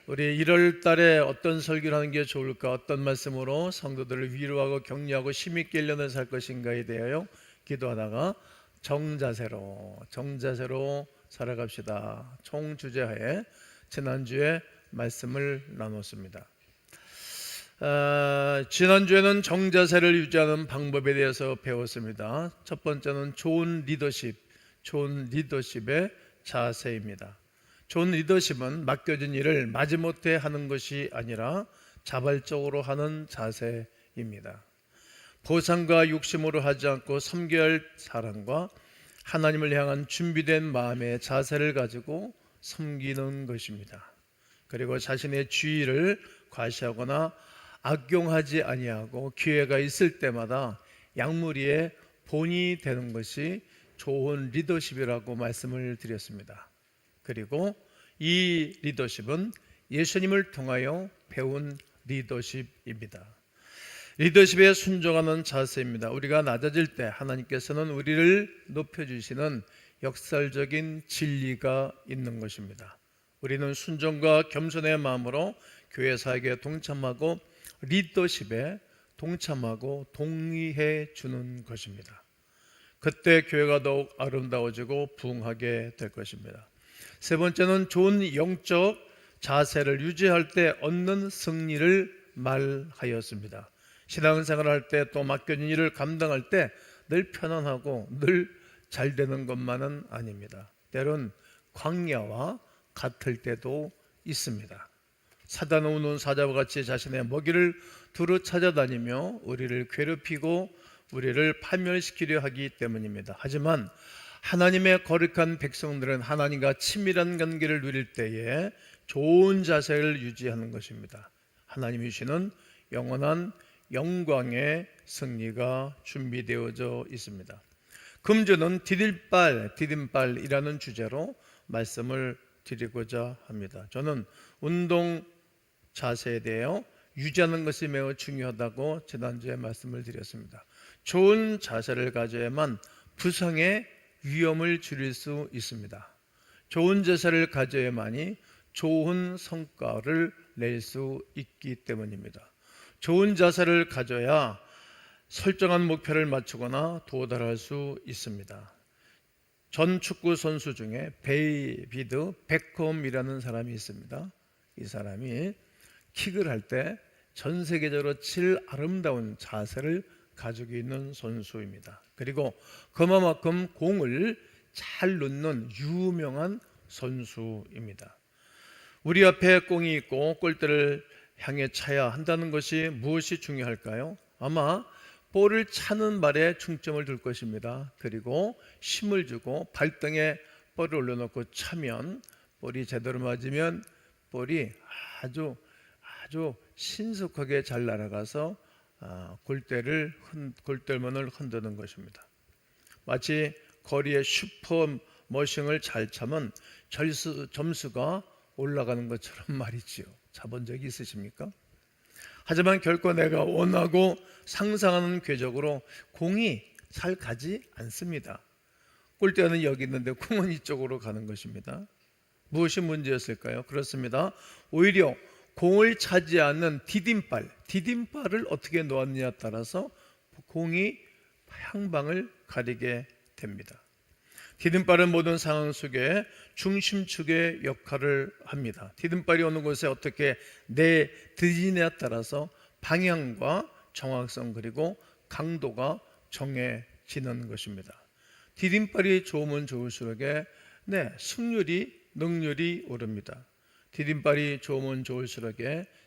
우리 1월 달에 어떤 설교를 하는 게 좋을까, 어떤 말씀으로 성도들을 위로하고 격려하고 힘있게 1년을 살 것인가에 대하여 기도하다가 정자세로 살아갑시다 총 주제하에 지난주에 말씀을 나눴습니다. 지난주에는 정자세를 유지하는 방법에 대해서 배웠습니다. 첫 번째는 좋은 리더십의 자세입니다. 좋은 리더십은 맡겨진 일을 마지못해 하는 것이 아니라 자발적으로 하는 자세입니다. 보상과 욕심으로 하지 않고 섬겨야 할 사랑과 하나님을 향한 준비된 마음의 자세를 가지고 섬기는 것입니다. 그리고 자신의 지위를 과시하거나 악용하지 아니하고 기회가 있을 때마다 양무리의 본이 되는 것이 좋은 리더십이라고 말씀을 드렸습니다. 그리고 이 리더십은 예수님을 통하여 배운 리더십입니다. 리더십에 순종하는 자세입니다. 우리가 낮아질 때 하나님께서는 우리를 높여주시는 역설적인 진리가 있는 것입니다. 우리는 순종과 겸손의 마음으로 교회 사역에 동참하고 리더십에 동참하고 동의해 주는 것입니다. 그때 교회가 더욱 아름다워지고 부흥하게 될 것입니다. 세 번째는 좋은 영적 자세를 유지할 때 얻는 승리를 말하였습니다. 신앙생활을 할 때 또 맡겨진 일을 감당할 때 늘 편안하고 늘 잘 되는 것만은 아닙니다. 때론 광야와 같을 때도 있습니다. 사단은 우는 사자와 같이 자신의 먹이를 두루 찾아다니며 우리를 괴롭히고 우리를 파멸시키려 하기 때문입니다. 하지만 하나님의 거룩한 백성들은 하나님과 친밀한 관계를 누릴 때에 좋은 자세를 유지하는 것입니다. 하나님이 주시는 영원한 영광의 승리가 준비되어져 있습니다. 금주는 디딤발이라는 주제로 말씀을 드리고자 합니다. 저는 운동 자세에 대해 유지하는 것이 매우 중요하다고 지난주에 말씀을 드렸습니다. 좋은 자세를 가져야만 부상의 위험을 줄일 수 있습니다. 좋은 자세를 가져야만이 좋은 성과를 낼 수 있기 때문입니다. 좋은 자세를 가져야 설정한 목표를 맞추거나 도달할 수 있습니다. 전 축구 선수 중에 데이비드 베컴이라는 사람이 있습니다. 이 사람이 킥을 할 때 전 세계적으로 제일 아름다운 자세를 가지고 있는 선수입니다. 그리고 그만큼 공을 잘 넣는 유명한 선수입니다. 우리 앞에 공이 있고 골대를 향해 차야 한다는 것이 무엇이 중요할까요? 아마 볼을 차는 발에 중점을 둘 것입니다. 그리고 힘을 주고 발등에 볼을 올려놓고 차면 볼이 제대로 맞으면 볼이 아주 신속하게 잘 날아가서 골대문을 흔드는 것입니다. 마치 거리의 슈퍼머신을 잘 차면 점수가 올라가는 것처럼 말이지요. 차본 적이 있으십니까? 하지만 결코 내가 원하고 상상하는 궤적으로 공이 잘 가지 않습니다. 골대는 여기 있는데 공은 이쪽으로 가는 것입니다. 무엇이 문제였을까요? 그렇습니다. 오히려 공을 차지하는 디딤발을 어떻게 놓았느냐에 따라서 공이 향방을 가리게 됩니다. 디딤발은 모든 상황 속에 중심축의 역할을 합니다. 디딤발이 어느 곳에 어떻게 내디디냐에 따라서 방향과 정확성 그리고 강도가 정해지는 것입니다. 디딤발이 좋으면 좋을수록 승률이 능률이 오릅니다. 디딤발이 좋으면 좋을수록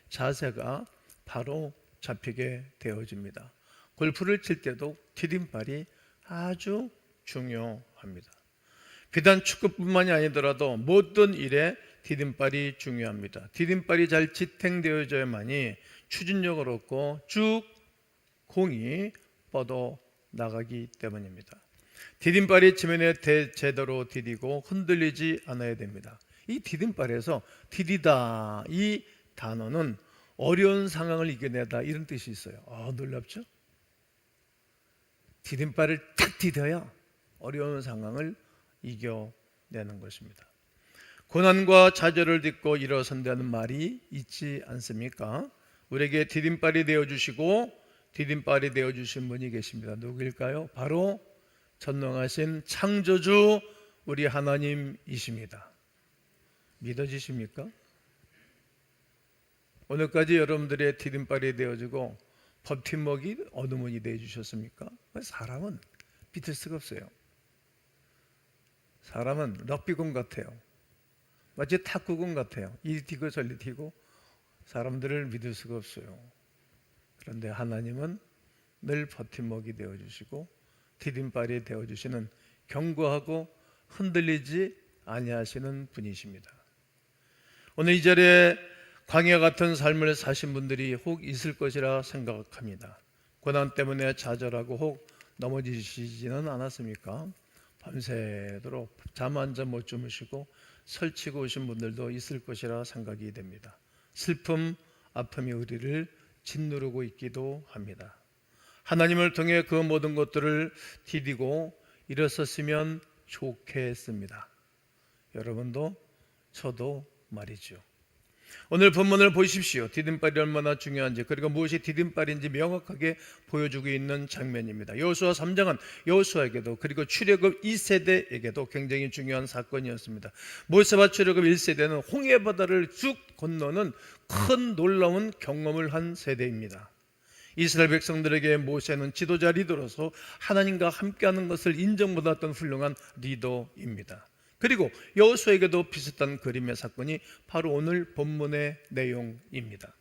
자세가 바로 잡히게 되어집니다. 골프를 칠 때도 디딤발이 아주 중요합니다. 비단 축구뿐만이 아니더라도 모든 일에 디딤발이 중요합니다. 디딤발이 잘 지탱되어져야만이 추진력을 얻고 쭉 공이 뻗어 나가기 때문입니다. 디딤발이 지면에 제대로 디디고 흔들리지 않아야 됩니다. 이 디딤발에서 디디다 이 단어는 어려운 상황을 이겨내다 이런 뜻이 있어요. 놀랍죠? 디딤발을 탁 디뎌야 어려운 상황을 이겨내는 것입니다. 고난과 좌절을 딛고 일어선다는 말이 있지 않습니까? 우리에게 디딤발이 되어주시고 디딤발이 되어주신 분이 계십니다. 누구일까요? 바로 전능하신 창조주 우리 하나님이십니다. 믿어지십니까? 오늘까지 여러분들의 디딤발이 되어주고 버팀목이 어느 분이 되어주셨습니까? 사람은 믿을 수가 없어요. 사람은 럭비공 같아요. 마치 탁구공 같아요. 이리 튀고 저리 튀고 사람들을 믿을 수가 없어요. 그런데 하나님은 늘 버팀목이 되어주시고 디딤발이 되어주시는 견고하고 흔들리지 아니하시는 분이십니다. 오늘 이 자리에 광야 같은 삶을 사신 분들이 혹 있을 것이라 생각합니다. 고난 때문에 좌절하고 혹 넘어지시지는 않았습니까? 밤새도록 잠 한 잠 못 주무시고 설치고 오신 분들도 있을 것이라 생각이 됩니다. 슬픔, 아픔이 우리를 짓누르고 있기도 합니다. 하나님을 통해 그 모든 것들을 디디고 일어섰으면 좋겠습니다. 여러분도 저도 말이죠. 오늘 본문을 보십시오. 디딤발이 얼마나 중요한지, 그리고 무엇이 디딤발인지 명확하게 보여주고 있는 장면입니다. 여호수아 3장은 여호수아에게도 그리고 출애굽 2세대에게도 굉장히 중요한 사건이었습니다. 모세와 출애굽 1세대는 홍해바다를 쭉 건너는 큰 놀라운 경험을 한 세대입니다. 이스라엘 백성들에게 모세는 지도자 리더로서 하나님과 함께하는 것을 인정받았던 훌륭한 리더입니다. 그리고 여호수아에게도 비슷한 그림의 사건이 바로 오늘 본문의 내용입니다.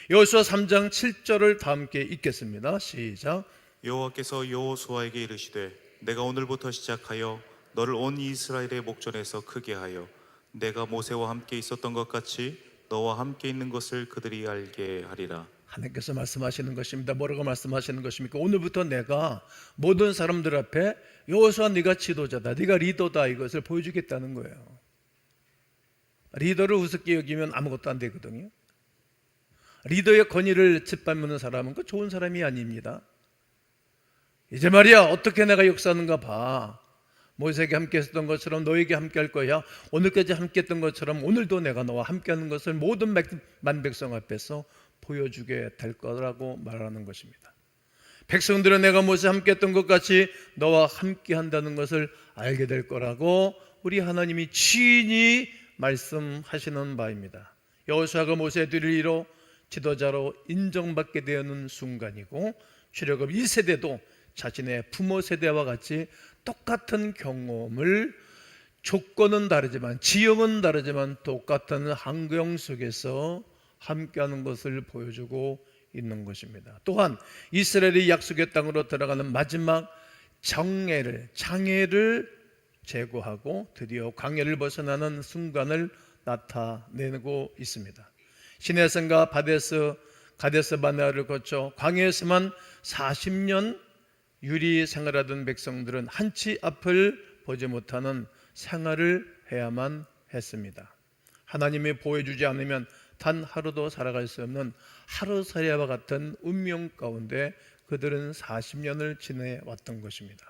여호수아 3장 7절을 다 함께 읽겠습니다. 시작. 여호와께서 여호수아에게 이르시되 내가 오늘부터 시작하여 너를 온 이스라엘의 목전에서 크게 하여 내가 모세와 함께 있었던 것 같이 너와 함께 있는 것을 그들이 알게 하리라. 하나님께서 말씀하시는 것입니다. 뭐라고 말씀하시는 것입니까? 오늘부터 내가 모든 사람들 앞에 여호수아 네가 지도자다, 네가 리더다, 이것을 보여주겠다는 거예요. 리더를 우습게 여기면 아무것도 안 되거든요. 리더의 권위를 짓밟는 사람은 그 좋은 사람이 아닙니다. 이제 말이야, 어떻게 내가 역사하는가 봐. 모세에게 함께 했던 것처럼 너에게 함께 할 거야. 오늘까지 함께 했던 것처럼 오늘도 내가 너와 함께 하는 것을 모든 만백성 앞에서 보여주게 될 거라고 말하는 것입니다. 백성들은 내가 모세와 함께 했던 것 같이 너와 함께 한다는 것을 알게 될 거라고 우리 하나님이 친히 말씀하시는 바입니다. 여호수아가 모세의 뒤를 지도자로 인정받게 되는 순간이고, 출애굽 1세대도 자신의 부모 세대와 같이 똑같은 경험을, 조건은 다르지만 지형은 다르지만 똑같은 환경 속에서 함께하는 것을 보여주고 있는 것입니다. 또한 이스라엘이 약속의 땅으로 들어가는 마지막 장애를 제거하고 드디어 광야를 벗어나는 순간을 나타내고 있습니다. 시내산과 가데스 바네아를 거쳐 광야에서만 40년 유리 생활하던 백성들은 한치 앞을 보지 못하는 생활을 해야만 했습니다. 하나님이 보여주지 않으면 단 하루도 살아갈 수 없는 하루살이와 같은 운명 가운데 그들은 40년을 지내왔던 것입니다.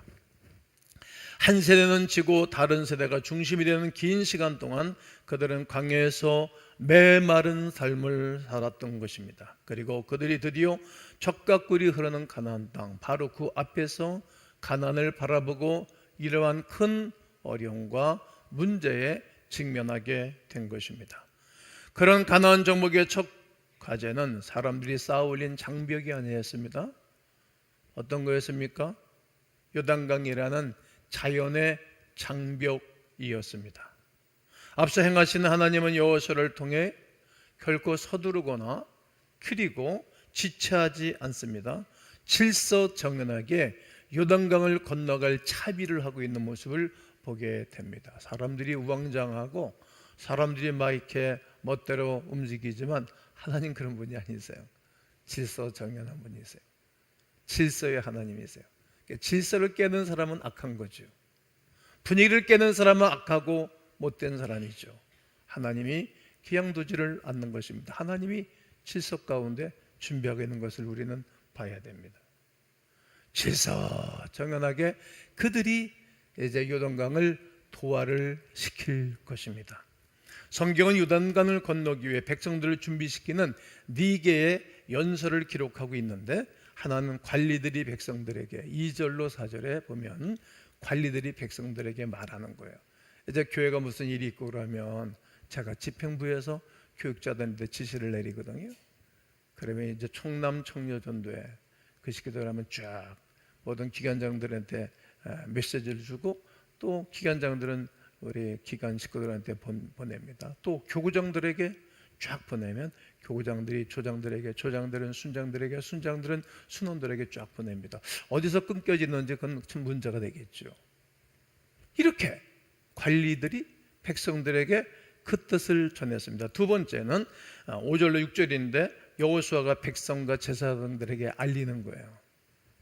한 세대는 지고 다른 세대가 중심이 되는 긴 시간 동안 그들은 광야에서 메마른 삶을 살았던 것입니다. 그리고 그들이 드디어 젖과 꿀이 흐르는 가나안 땅, 바로 그 앞에서 가나안을 바라보고 이러한 큰 어려움과 문제에 직면하게 된 것입니다. 그런 가나안 정복의 첫 과제는 사람들이 쌓아 올린 장벽이 아니었습니다. 어떤 거였습니까? 요단강이라는 자연의 장벽이었습니다. 앞서 행하시는 하나님은 여호수아를 통해 결코 서두르거나 그리고 지체하지 않습니다. 질서정연하게 요단강을 건너갈 차비를 하고 있는 모습을 보게 됩니다. 사람들이 우왕좌왕하고 사람들이 막 이렇게 멋대로 움직이지만 하나님 그런 분이 아니세요. 질서정연한 분이세요. 질서의 하나님이세요. 질서를 깨는 사람은 악한 거죠. 분위기를 깨는 사람은 악하고 못된 사람이죠. 하나님이 기양두지를 않는 것입니다. 하나님이 질서 가운데 준비하고 있는 것을 우리는 봐야 됩니다. 질서정연하게 그들이 이제 요단강을 도화를 시킬 것입니다. 성경은 요단강을 건너기 위해 백성들을 준비시키는 네 개의 연설을 기록하고 있는데, 하나는 관리들이 백성들에게, 2절로 4절에 보면 관리들이 백성들에게 말하는 거예요. 이제 교회가 무슨 일이 있고 그러면 제가 집행부에서 교육자들한테 지시를 내리거든요. 그러면 이제 총남 총여전도에 그 시기들 하면 쫙 모든 기관장들한테 메시지를 주고, 또 기관장들은 우리 기관 식구들한테 보냅니다. 또 교구장들에게 쫙 보내면 교구장들이 조장들에게, 조장들은 순장들에게, 순장들은 순원들에게 쫙 보냅니다. 어디서 끊겨지는지 그건 참 문제가 되겠죠. 이렇게 관리들이 백성들에게 그 뜻을 전했습니다. 두 번째는 5절로 6절인데 여호수아가 백성과 제사장들에게 알리는 거예요.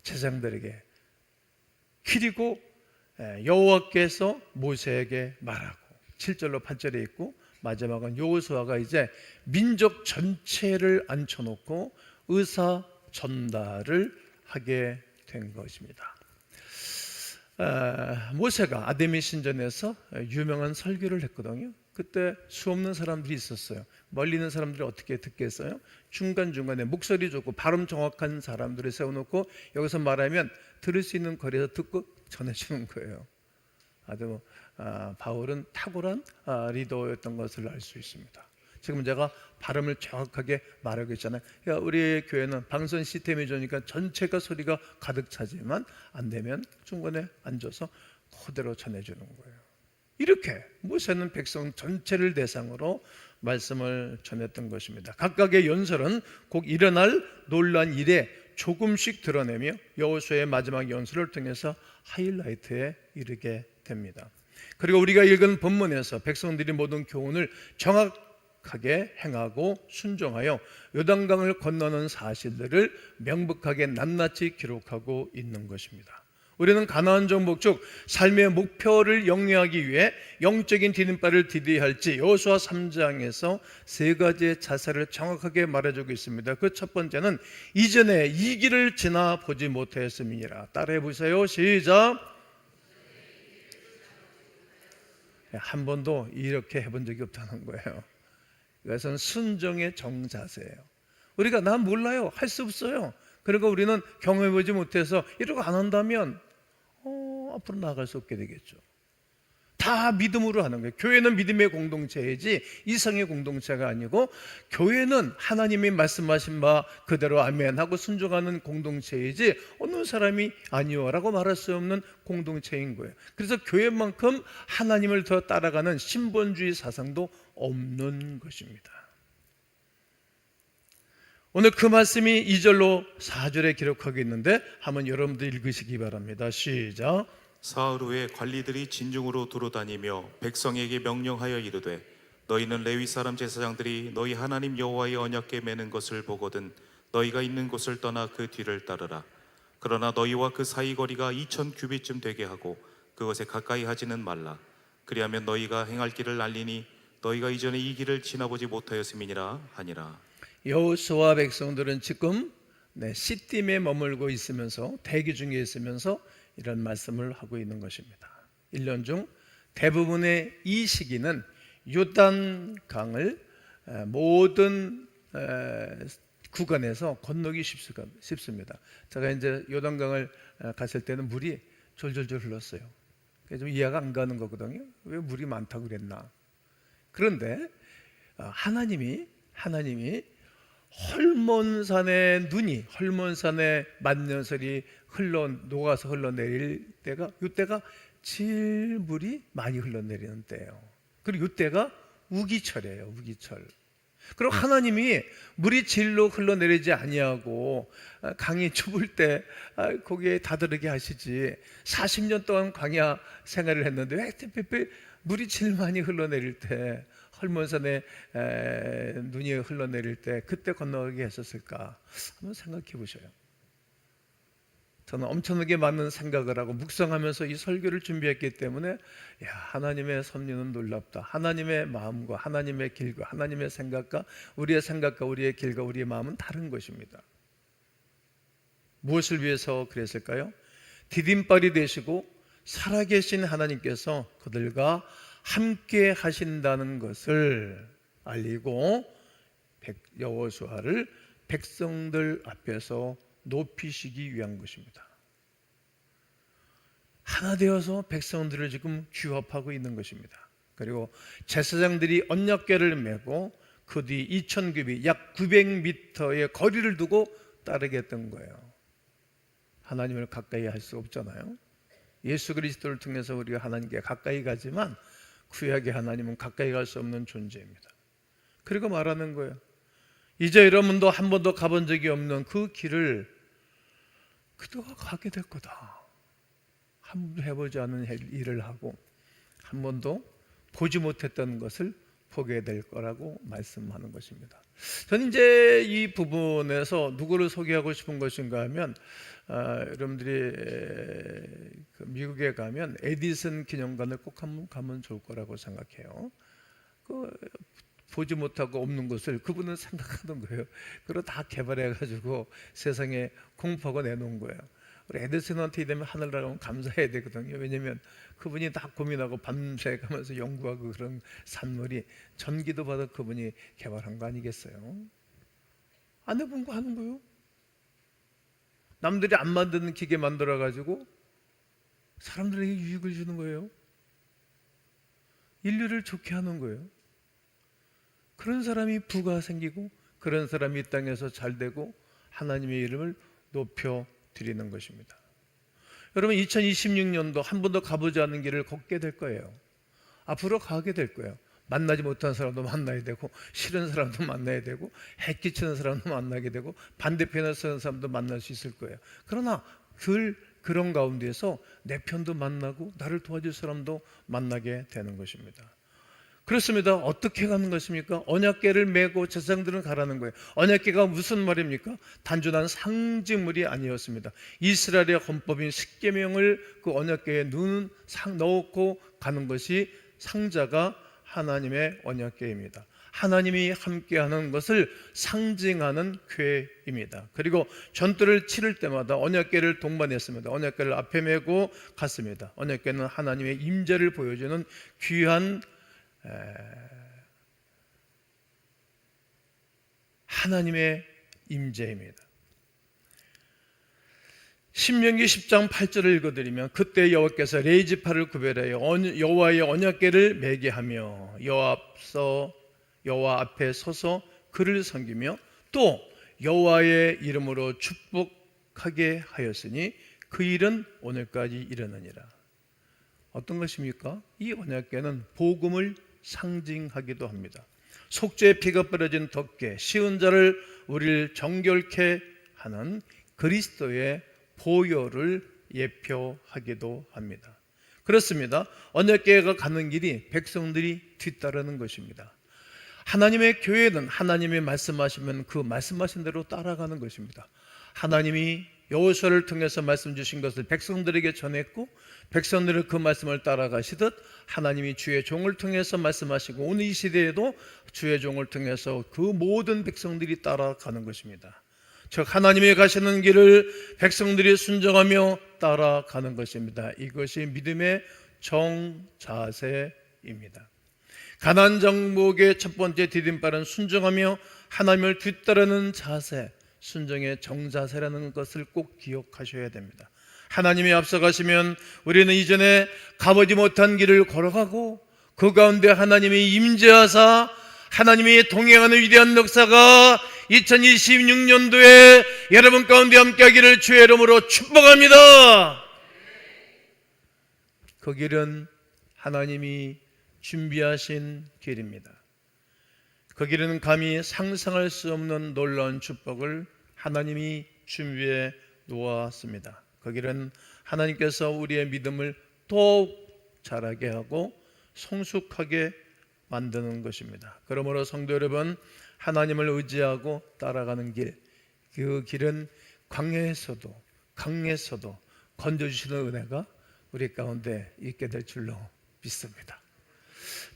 제사장들에게. 그리고 여호와께서 모세에게 말하고, 7절로 8절에 있고, 마지막은 여호수아가 이제 민족 전체를 앉혀놓고 의사 전달을 하게 된 것입니다. 모세가 아데미 신전에서 유명한 설교를 했거든요. 그때 수없는 사람들이 있었어요. 멀리 있는 사람들이 어떻게 듣겠어요? 중간중간에 목소리 좋고 발음 정확한 사람들을 세워놓고 여기서 말하면 들을 수 있는 거리에서 듣고 전해주는 거예요. 아주 바울은 탁월한 리더였던 것을 알 수 있습니다. 지금 제가 발음을 정확하게 말하고 있잖아요. 그러니까 우리 교회는 방송 시스템이 좋으니까 전체가 소리가 가득 차지만 안 되면 중간에 앉아서 그대로 전해주는 거예요. 이렇게 모세는 백성 전체를 대상으로 말씀을 전했던 것입니다. 각각의 연설은 꼭 일어날 놀란 일에 조금씩 드러내며 여호수아의 마지막 연설을 통해서 하이라이트에 이르게 됩니다. 그리고 우리가 읽은 본문에서 백성들이 모든 교훈을 정확하게 행하고 순종하여 요단강을 건너는 사실들을 명백하게 낱낱이 기록하고 있는 것입니다. 우리는 가나안 정복 삶의 목표를 영위하기 위해 영적인 디딤발을 디뎌야 할지 여호수아 3장에서 세 가지의 자세를 정확하게 말해주고 있습니다. 그 첫 번째는 이전에 이 길을 지나보지 못하였음이니라. 따라해 보세요. 시작. 한 번도 이렇게 해본 적이 없다는 거예요. 이것은 순종의 정자세예요. 우리가 난 몰라요, 할 수 없어요, 그리고 우리는 경험해보지 못해서 이러고 안 한다면 앞으로 나아갈 수 없게 되겠죠. 다 믿음으로 하는 거예요. 교회는 믿음의 공동체이지 이성의 공동체가 아니고, 교회는 하나님이 말씀하신 바 그대로 아멘하고 순종하는 공동체이지 어느 사람이 아니요라고 말할 수 없는 공동체인 거예요. 그래서 교회만큼 하나님을 더 따라가는 신본주의 사상도 없는 것입니다. 오늘 그 말씀이 2절로 4절에 기록하고 있는데 한번 여러분들 읽으시기 바랍니다. 시작. 사흘 후에 관리들이 진중으로 두루다니며 백성에게 명령하여 이르되 너희는 레위 사람 제사장들이 너희 하나님 여호와의 언약궤 매는 것을 보거든 너희가 있는 곳을 떠나 그 뒤를 따르라. 그러나 너희와 그 사이 거리가 2000 규빗쯤 되게 하고 그것에 가까이 하지는 말라. 그리하면 너희가 행할 길을 알리니 너희가 이전에 이 길을 지나보지 못하였음이니라 하니라. 여호수아와 백성들은 지금 시딤에 머물고 있으면서, 대기 중에 있으면서 이런 말씀을 하고 있는 것입니다. 1년 중 대부분의 이 시기는 요단강을 모든 구간에서 건너기 쉽습니다. 제가 이제 요단강을 갔을 때는 물이 졸졸졸 흘렀어요. 좀 이해가 안 가는 거거든요. 왜 물이 많다고 그랬나? 그런데 하나님이 헐몬산의 눈이, 헐몬산의 만년설이 녹아서 흘러내릴 때가, 이때가 제일 물이 많이 흘러내리는 때예요. 그리고 이때가 우기철이에요. 우기철. 그리고 하나님이 물이 질로 흘러내리지 아니하고 강이 좁을 때 거기에 다다르게 하시지, 40년 동안 광야 생활을 했는데 왜 물이 제일 많이 흘러내릴 때, 헐몬산에 눈이 흘러내릴 때 그때 건너가게 했었을까? 한번 생각해 보셔요. 저는 엄청나게 많은 생각을 하고 묵상하면서 이 설교를 준비했기 때문에 하나님의 섭리는 놀랍다. 하나님의 마음과 하나님의 길과 하나님의 생각과 우리의 길과 우리의 마음은 다른 것입니다. 무엇을 위해서 그랬을까요? 디딤발이 되시고 살아계신 하나님께서 그들과 함께 하신다는 것을 알리고 여호수아를 백성들 앞에서 높이시기 위한 것입니다. 하나 되어서 백성들을 지금 규합하고 있는 것입니다. 그리고 제사장들이 언약궤를 메고 그 뒤 2000규빗 약 900m의 거리를 두고 따르겠던 거예요. 하나님을 가까이 할 수 없잖아요. 예수 그리스도를 통해서 우리가 하나님께 가까이 가지만 구약의 하나님은 가까이 갈 수 없는 존재입니다. 그리고 말하는 거예요. 이제 여러분도 한 번도 가본 적이 없는 그 길을 그동안 가게 될 거다. 한 번도 해보지 않은 일을 하고 한 번도 보지 못했던 것을 보게 될 거라고 말씀하는 것입니다. 저는 이제 이 부분에서 누구를 소개하고 싶은 것인가 하면 여러분들이 미국에 가면 에디슨 기념관을 꼭 한번 가면 좋을 거라고 생각해요. 보지 못하고 없는 것을 그분은 생각하는 거예요. 그걸 다 개발해가지고 세상에 공포하고 내놓은 거예요. 우리 에디슨한테 되면 하늘나라면 감사해야 되거든요. 왜냐하면 그분이 다 고민하고 밤새 가면서 연구하고 그런 산물이 전기도 받아 그분이 개발한 거 아니겠어요? 안 해본 거 하는 거예요. 남들이 안 만드는 기계 만들어가지고 사람들에게 유익을 주는 거예요. 인류를 좋게 하는 거예요. 그런 사람이 부가 생기고 그런 사람이 이 땅에서 잘 되고 하나님의 이름을 높여 드리는 것입니다. 여러분 2026년도 한 번도 가보지 않은 길을 걷게 될 거예요. 앞으로 가게 될 거예요. 만나지 못한 사람도 만나야 되고 싫은 사람도 만나야 되고 해끼치는 사람도 만나게 되고 반대편에 서는 사람도 만날 수 있을 거예요. 그러나 그런 가운데서 내 편도 만나고 나를 도와줄 사람도 만나게 되는 것입니다. 그렇습니다. 어떻게 가는 것입니까? 언약궤를 메고 제사장들은 가라는 거예요. 언약궤가 무슨 말입니까? 단순한 상징물이 아니었습니다. 이스라엘의 헌법인 십계명을 그 언약궤에 넣고 가는 것이 상자가 하나님의 언약궤입니다. 하나님이 함께하는 것을 상징하는 궤입니다. 그리고 전투를 치를 때마다 언약궤를 동반했습니다. 언약궤를 앞에 메고 갔습니다. 언약궤는 하나님의 임재를 보여주는 귀한 하나님의 임재입니다. 신명기 10장 8절을 읽어드리면 그때 여호와께서 레이지파를 구별하여 여호와의 언약궤를 매게 하며 여호와 앞에 서서 그를 섬기며 또 여호와의 이름으로 축복하게 하였으니 그 일은 오늘까지 이르느니라. 어떤 것입니까? 이 언약궤는 복음을 상징하기도 합니다. 속죄의 피가 뿌려진 덮개, 쉬운 자를 우리를 정결케 하는 그리스도의 보혈을 예표하기도 합니다. 그렇습니다. 언약궤가 가는 길이 백성들이 뒤따르는 것입니다. 하나님의 교회는 하나님이 말씀하시면 그 말씀하신 대로 따라가는 것입니다. 하나님이 여호수아를 통해서 말씀 주신 것을 백성들에게 전했고 백성들은 그 말씀을 따라가시듯 하나님이 주의 종을 통해서 말씀하시고 오늘 이 시대에도 주의 종을 통해서 그 모든 백성들이 따라가는 것입니다. 즉 하나님이 가시는 길을 백성들이 순종하며 따라가는 것입니다. 이것이 믿음의 정자세입니다. 가나안 정복의 첫 번째 디딤발은 순종하며 하나님을 뒤따르는 자세, 순종의 정자세라는 것을 꼭 기억하셔야 됩니다. 하나님이 앞서가시면 우리는 이전에 가보지 못한 길을 걸어가고 그 가운데 하나님이 임재하사 하나님이 동행하는 위대한 역사가 2026년도에 여러분 가운데 함께하기를 주의 이름으로 축복합니다. 그 길은 하나님이 준비하신 길입니다. 그 길은 감히 상상할 수 없는 놀라운 축복을 하나님이 준비해 놓았습니다. 그 길은 하나님께서 우리의 믿음을 더욱 자라게 하고 성숙하게 만드는 것입니다. 그러므로 성도 여러분, 하나님을 의지하고 따라가는 길, 그 길은 광야에서도 강에서도 건져주시는 은혜가 우리 가운데 있게 될 줄로 믿습니다.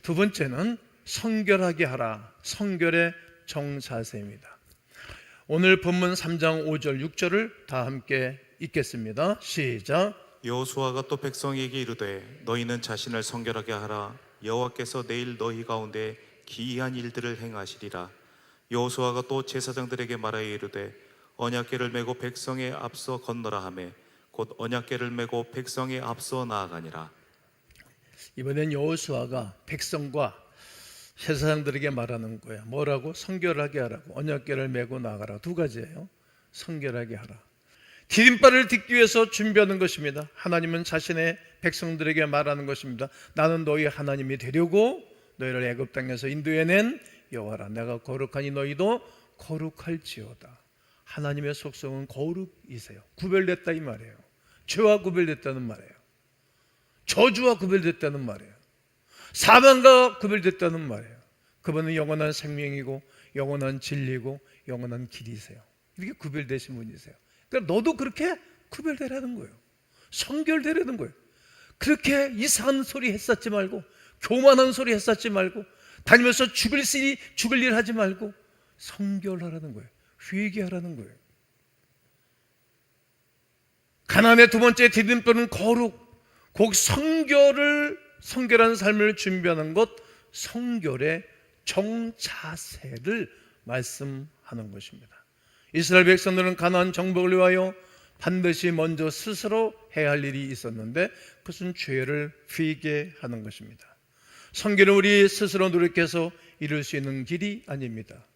두 번째는 성결하게 하라, 성결의 정자세입니다. 오늘 본문 3장 5절 6절을 다 함께 읽겠습니다. 시작. 여호수아가 또 백성에게 이르되 너희는 자신을 성결하게 하라. 여호와께서 내일 너희 가운데 기이한 일들을 행하시리라. 여호수아가 또 제사장들에게 말하여 이르되 언약궤를 메고 백성의 앞서 건너라 하매 곧 언약궤를 메고 백성의 앞서 나아가니라. 이번엔 여호수아가 백성과 제사장들에게 말하는 거야. 뭐라고? 성결하게 하라고. 언약궤를 메고 나가라. 두 가지예요. 성결하게 하라. 디딤발을 딛기 위해서 준비하는 것입니다. 하나님은 자신의 백성들에게 말하는 것입니다. 나는 너희 하나님이 되려고 너희를 애굽 땅에서 인도해낸 여호와라. 내가 거룩하니 너희도 거룩할지어다. 하나님의 속성은 거룩이세요. 구별됐다 이 말이에요. 죄와 구별됐다는 말이에요. 저주와 구별됐다는 말이에요. 사망과 구별됐다는 말이에요. 그분은 영원한 생명이고 영원한 진리고 영원한 길이세요. 이렇게 구별되신 분이세요. 그러니까 너도 그렇게 구별되라는 거예요. 성결되라는 거예요. 그렇게 이상한 소리 했었지 말고, 교만한 소리 했었지 말고, 다니면서 죽을 일 하지 말고 성결하라는 거예요. 회개하라는 거예요. 가나안의 두 번째 디딤돌은 거룩, 곧 성결한 삶을 준비하는 것, 성결의 정자세를 말씀하는 것입니다. 이스라엘 백성들은 가나안 정복을 위하여 반드시 먼저 스스로 해야 할 일이 있었는데 그것은 죄를 회개하는 것입니다. 성결은 우리 스스로 노력해서 이룰 수 있는 길이 아닙니다.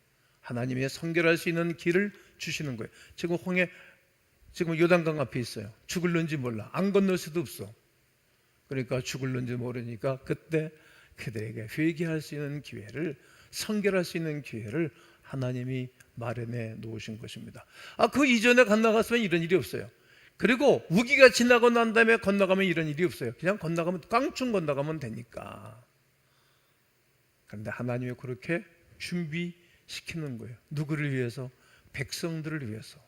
하나님의 성결할 수 있는 길을 주시는 거예요. 지금 요단강 앞에 있어요. 죽을는지 몰라. 안 건널 수도 없어. 그러니까 죽을는지 모르니까 그때 그들에게 회개할 수 있는 기회를, 성결할 수 있는 기회를 하나님이 마련해 놓으신 것입니다. 그 이전에 건너갔으면 이런 일이 없어요. 그리고 우기가 지나고 난 다음에 건너가면 이런 일이 없어요. 그냥 건너가면 깡충 건너가면 되니까. 그런데 하나님이 그렇게 준비시키는 거예요. 누구를 위해서? 백성들을 위해서.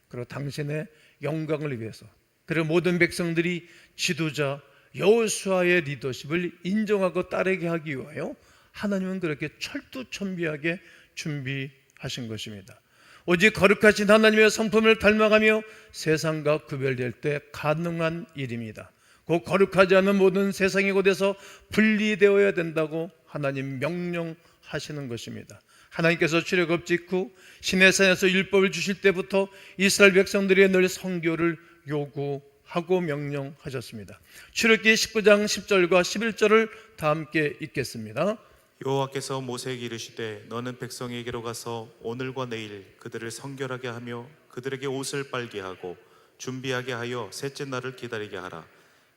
그리고 당신의 영광을 위해서. 그리고 모든 백성들이 지도자 여호수아의 리더십을 인정하고 따르게 하기 위하여 하나님은 그렇게 철두철미하게 준비하신 것입니다. 오직 거룩하신 하나님의 성품을 닮아가며 세상과 구별될 때 가능한 일입니다. 그 거룩하지 않은 모든 세상의 곳에서 분리되어야 된다고 하나님 명령하시는 것입니다. 하나님께서 출애굽 직후 시내산에서 율법을 주실 때부터 이스라엘 백성들이 늘 성교를 요구하고 명령하셨습니다. 출애굽기 19장 10절과 11절을 다 함께 읽겠습니다. 여호와께서 모세에게 이르시되 너는 백성에게로 가서 오늘과 내일 그들을 성결하게 하며 그들에게 옷을 빨게 하고 준비하게 하여 셋째 날을 기다리게 하라.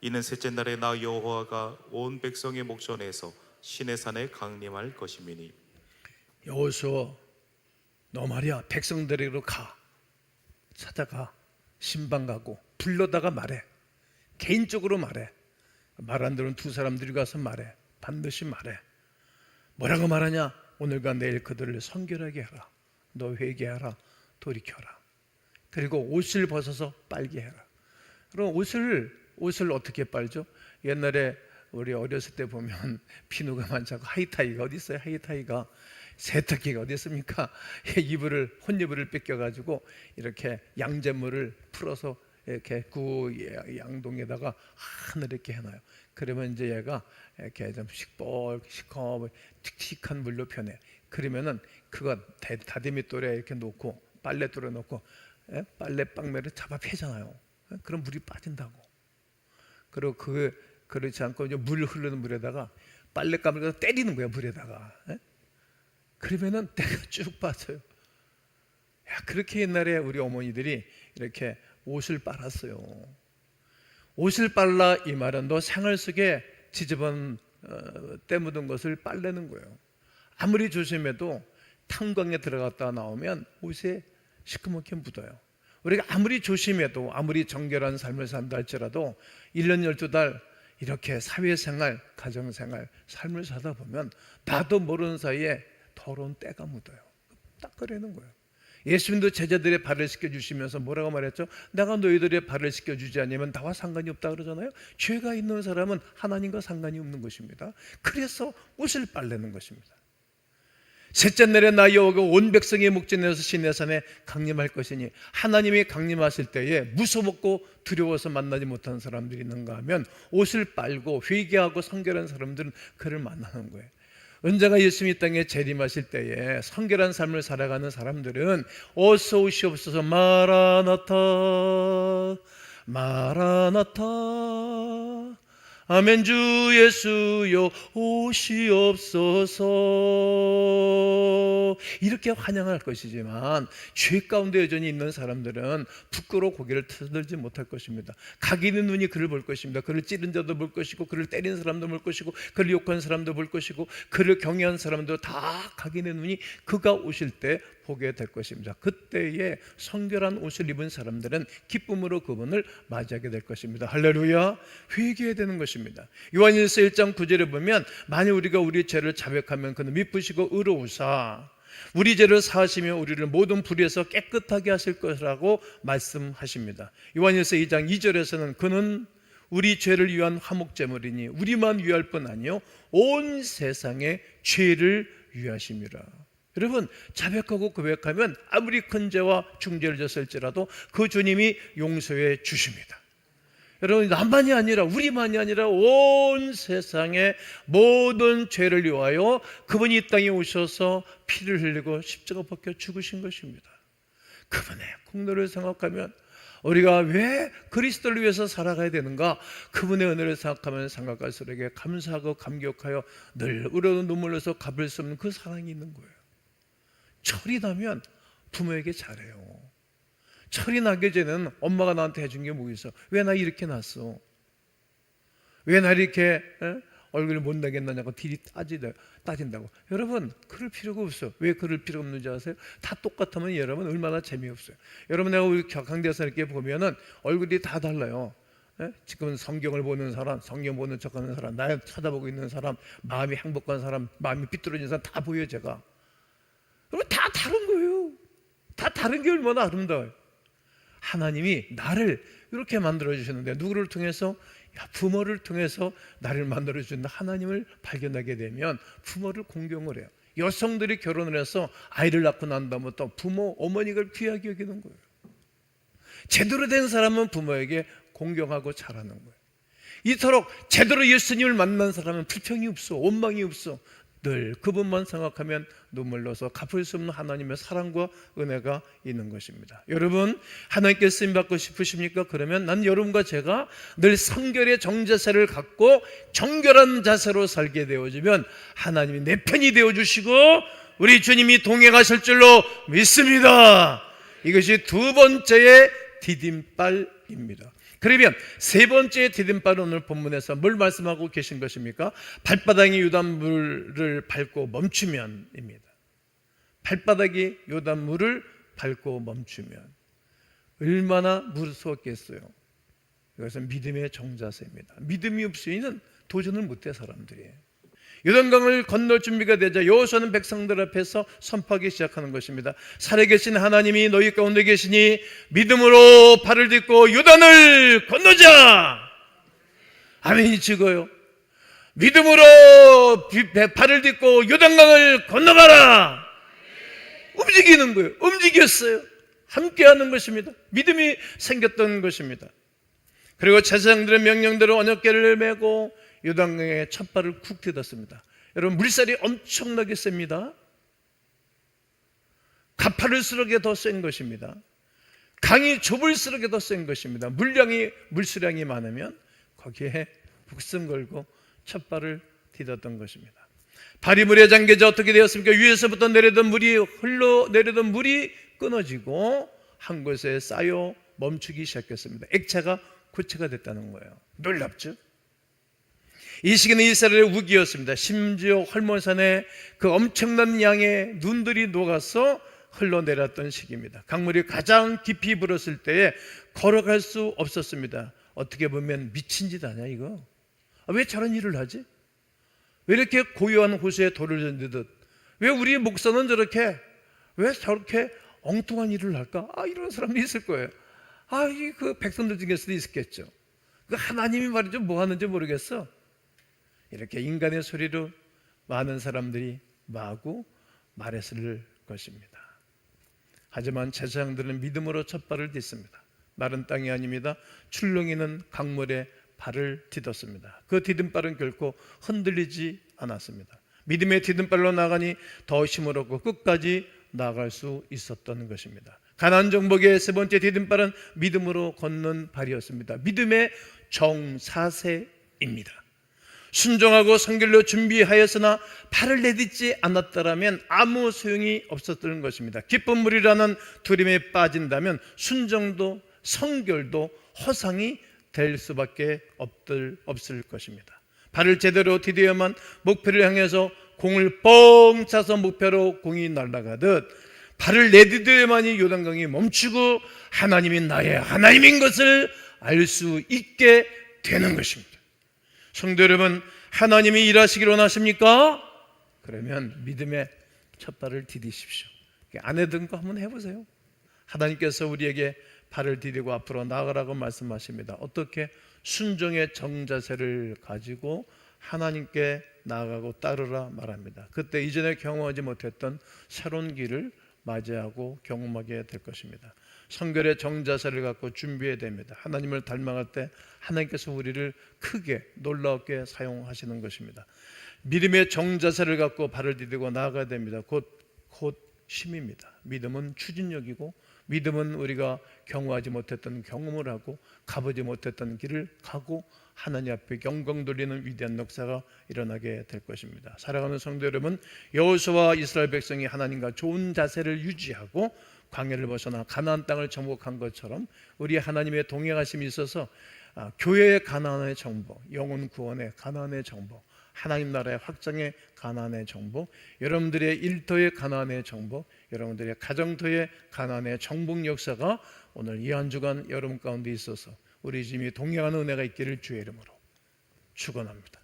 이는 셋째 날에 나 여호와가 온 백성의 목전에서 시내산에 강림할 것임이니. 여호수아, 너 말이야 백성들에게로 가. 찾아가. 신방 가고 불러다가 말해. 개인적으로 말해. 말 안 들은 두 사람들이 가서 말해. 반드시 말해. 뭐라고 말하냐? 오늘과 내일 그들을 성결하게 하라. 너 회개하라. 돌이켜라. 그리고 옷을 벗어서 빨게 해라. 그럼 옷을 어떻게 빨죠? 옛날에 우리 어렸을 때 보면 비누가 많자고 하이타이가 어디 있어요? 하이타이가 세탁기가 어디 있습니까? 혼이불을 뺏겨가지고 이렇게 양잿물을 풀어서 이렇게 그 양동에다가 하늘 이렇게 해놔요. 그러면 이제 얘가 이렇게 좀 시커멓 틱틱한 물로 변해. 그러면은 그거 다리밑돌에 이렇게 놓고 빨랫돌에 놓고 빨래 빵매를 잡아 패잖아요. 그럼 물이 빠진다고. 그리고 그렇지 않고 이제 물 흐르는 물에다가 빨랫감을 때리는 거야 물에다가. 그러면은 때가 쭉 빠져요. 그렇게 옛날에 우리 어머니들이 이렇게 옷을 빨았어요. 옷을 빨라 이 말은 너 생활 속에 지저분 때 묻은 것을 빨래는 거예요. 아무리 조심해도 탄광에 들어갔다 나오면 옷에 시커멓게 묻어요. 우리가 아무리 조심해도 아무리 정결한 삶을 산다 할지라도 1년 12달 이렇게 사회생활, 가정생활, 삶을 사다 보면 나도 모르는 사이에 더러운 때가 묻어요. 닦으려는 거예요. 예수님도 제자들의 발을 씻겨주시면서 뭐라고 말했죠? 내가 너희들의 발을 씻겨주지 않으면 나와 상관이 없다 그러잖아요. 죄가 있는 사람은 하나님과 상관이 없는 것입니다. 그래서 옷을 빨래는 것입니다. 셋째 날에 나 여호와가 온 백성의 목전에서 시내산에 강림할 것이니, 하나님이 강림하실 때에 무서웠고 두려워서 만나지 못하는 사람들이 있는가 하면 옷을 빨고 회개하고 성결한 사람들은 그를 만나는 거예요. 언제가 예수님이 땅에 재림하실 때에 성결한 삶을 살아가는 사람들은 어서 오시옵소서 마라나타 마라나타 아멘 주 예수여 오시옵소서 이렇게 환영할 것이지만 죄 가운데 여전히 있는 사람들은 부끄러워 고개를 터들지 못할 것입니다. 각인의 눈이 그를 볼 것입니다. 그를 찌른 자도 볼 것이고 그를 때린 사람도 볼 것이고 그를 욕한 사람도 볼 것이고 그를 경외한 사람도 다 각인의 눈이 그가 오실 때 보게 될 것입니다. 그때에 성결한 옷을 입은 사람들은 기쁨으로 그분을 맞이하게 될 것입니다. 할렐루야. 회개해야 되는 것입니다. 요한일서 1장 9절에 보면 만일 우리가 우리 죄를 자백하면 그는 미쁘시고 의로우사 우리 죄를 사하시며 우리를 모든 불의에서 깨끗하게 하실 것이라고 말씀하십니다. 요한일서 2장 2절에서는 그는 우리 죄를 위한 화목제물이니 우리만 위할 뿐 아니요 온 세상의 죄를 위하심이라. 여러분, 자백하고 고백하면 아무리 큰 죄와 중죄를 졌을지라도 그 주님이 용서해 주십니다. 여러분, 나만이 아니라 우리만이 아니라 온 세상의 모든 죄를 위하여 그분이 이 땅에 오셔서 피를 흘리고 십자가 벗겨 죽으신 것입니다. 그분의 공로를 생각하면 우리가 왜 그리스도를 위해서 살아가야 되는가? 그분의 은혜를 생각하면 생각할수록 감사하고 감격하여 늘 울어도 눈물 흘려서 갚을 수 없는 그 사랑이 있는 거예요. 철이 나면 부모에게 잘해요. 철이 나기 전에는 엄마가 나한테 해준 게 뭐 있어? 왜 나 이렇게 났어? 왜 나 이렇게 얼굴을 못 나겠느냐고 딜이 따진다고. 여러분, 그럴 필요가 없어요. 왜 그럴 필요가 없는지 아세요? 다 똑같으면 여러분 얼마나 재미없어요. 여러분, 내가 우리 강대에서 이렇게 보면은 얼굴이 다 달라요. 지금 성경을 보는 사람, 성경 보는 척하는 사람, 나 쳐다보고 있는 사람, 마음이 행복한 사람, 마음이 삐뚤어진 사람 다 보여요. 제가. 여러분, 다 다른 거예요. 다 다른 게 얼마나 아름다워요. 하나님이 나를 이렇게 만들어주셨는데 누구를 통해서? 부모를 통해서 나를 만들어주신 하나님을 발견하게 되면 부모를 공경을 해요. 여성들이 결혼을 해서 아이를 낳고 난 다음부터 부모, 어머니를 귀하게 여기는 거예요. 제대로 된 사람은 부모에게 공경하고 잘하는 거예요. 이토록 제대로 예수님을 만난 사람은 불평이 없어, 원망이 없어. 늘 그분만 생각하면 눈물 나서 갚을 수 없는 하나님의 사랑과 은혜가 있는 것입니다. 여러분, 하나님께 쓰임받고 싶으십니까? 그러면 난 여러분과 제가 늘 성결의 정자세를 갖고 정결한 자세로 살게 되어지면 하나님이 내 편이 되어주시고 우리 주님이 동행하실 줄로 믿습니다. 이것이 두 번째의 디딤발입니다. 그러면 세 번째 디딤발은 오늘 본문에서 뭘 말씀하고 계신 것입니까? 발바닥이 요단물을 밟고 멈추면입니다. 발바닥이 요단물을 밟고 멈추면 얼마나 무서웠겠어요. 이것은 믿음의 정자세입니다. 믿음이 없이는 도전을 못해 사람들이. 요단강을 건널 준비가 되자 여호수아는 백성들 앞에서 선포하기 시작하는 것입니다. 살아계신 하나님이 너희 가운데 계시니 믿음으로 발을 딛고 요단을 건너자. 아멘이 찍어요. 믿음으로 발을 딛고 요단강을 건너가라. 움직이는 거예요. 움직였어요. 함께하는 것입니다. 믿음이 생겼던 것입니다. 그리고 제사장들의 명령대로 언약궤를 메고 요단강에 첫 발을 쿡 디뎠습니다. 여러분, 물살이 엄청나게 셉니다. 가파를수록에 더 센 것입니다. 강이 좁을수록에 더 센 것입니다. 물수량이 많으면 거기에 북승 걸고 첫 발을 디뎠던 것입니다. 발이 물에 잠겨져 어떻게 되었습니까? 위에서부터 내려던 물이 흘러내려던 물이 끊어지고 한 곳에 쌓여 멈추기 시작했습니다. 액체가 고체가 됐다는 거예요. 놀랍죠? 이 시기는 이스라엘의 우기였습니다. 심지어 헐몬산에 그 엄청난 양의 눈들이 녹아서 흘러내렸던 시기입니다. 강물이 가장 깊이 불었을 때에 걸어갈 수 없었습니다. 어떻게 보면 미친 짓 아니야 이거? 왜 저런 일을 하지? 왜 이렇게 고요한 호수에 돌을 던지듯, 왜 우리 목사는 왜 저렇게 엉뚱한 일을 할까? 이런 사람이 있을 거예요. 그 백성들 중에서도 있었겠죠. 그 하나님이 말이죠, 뭐 하는지 모르겠어. 이렇게 인간의 소리로 많은 사람들이 마구 말했을 것입니다. 하지만 제사장들은 믿음으로 첫 발을 딛습니다. 마른 땅이 아닙니다. 출렁이는 강물에 발을 디뎠습니다. 그 디딤발은 결코 흔들리지 않았습니다. 믿음의 디딤발로 나가니 더 힘을 얻고 끝까지 나아갈 수 있었던 것입니다. 가나안 정복의 세 번째 디딤발은 믿음으로 걷는 발이었습니다. 믿음의 정사세입니다. 순종하고 성결로 준비하였으나 발을 내딛지 않았더라면 아무 소용이 없었던 것입니다. 기쁜 물이라는 두림에 빠진다면 순종도 성결도 허상이 될 수밖에 없을 것입니다. 발을 제대로 디뎌야만 목표를 향해서 공을 뻥 차서 목표로 공이 날아가듯 발을 내디뎌야만이 요단강이 멈추고 하나님이 나의 하나님인 것을 알 수 있게 되는 것입니다. 성도 여러분, 하나님이 일하시기를 원하십니까? 그러면 믿음의 첫 발을 디디십시오. 안 해둔 거 한번 해보세요. 하나님께서 우리에게 발을 디디고 앞으로 나아가라고 말씀하십니다. 어떻게? 순종의 정자세를 가지고 하나님께 나아가고 따르라 말합니다. 그때 이전에 경험하지 못했던 새로운 길을 맞이하고 경험하게 될 것입니다. 성결의 정자세를 갖고 준비해야 됩니다. 하나님을 닮아갈 때 하나님께서 우리를 크게 놀랍게 사용하시는 것입니다. 믿음의 정자세를 갖고 발을 디디고 나아가야 됩니다. 곧 힘입니다. 믿음은 추진력이고 믿음은 우리가 경험하지 못했던 경험을 하고 가보지 못했던 길을 가고 하나님 앞에 영광 돌리는 위대한 역사가 일어나게 될 것입니다. 사랑하는 성도 여러분, 여호수아와 이스라엘 백성이 하나님과 좋은 자세를 유지하고 광야를 벗어나 가나안 땅을 정복한 것처럼 우리 하나님의 동행하심이 있어서 교회의 가나안의 정복, 영혼 구원의 가나안의 정복, 하나님 나라의 확장의 가나안의 정복, 여러분들의 일터의 가나안의 정복, 여러분들의 가정터의 가나안의 정복 역사가 오늘 이 한 주간 여러분 가운데 있어서 우리 주님이 동행하는 은혜가 있기를 주의 이름으로 축원합니다.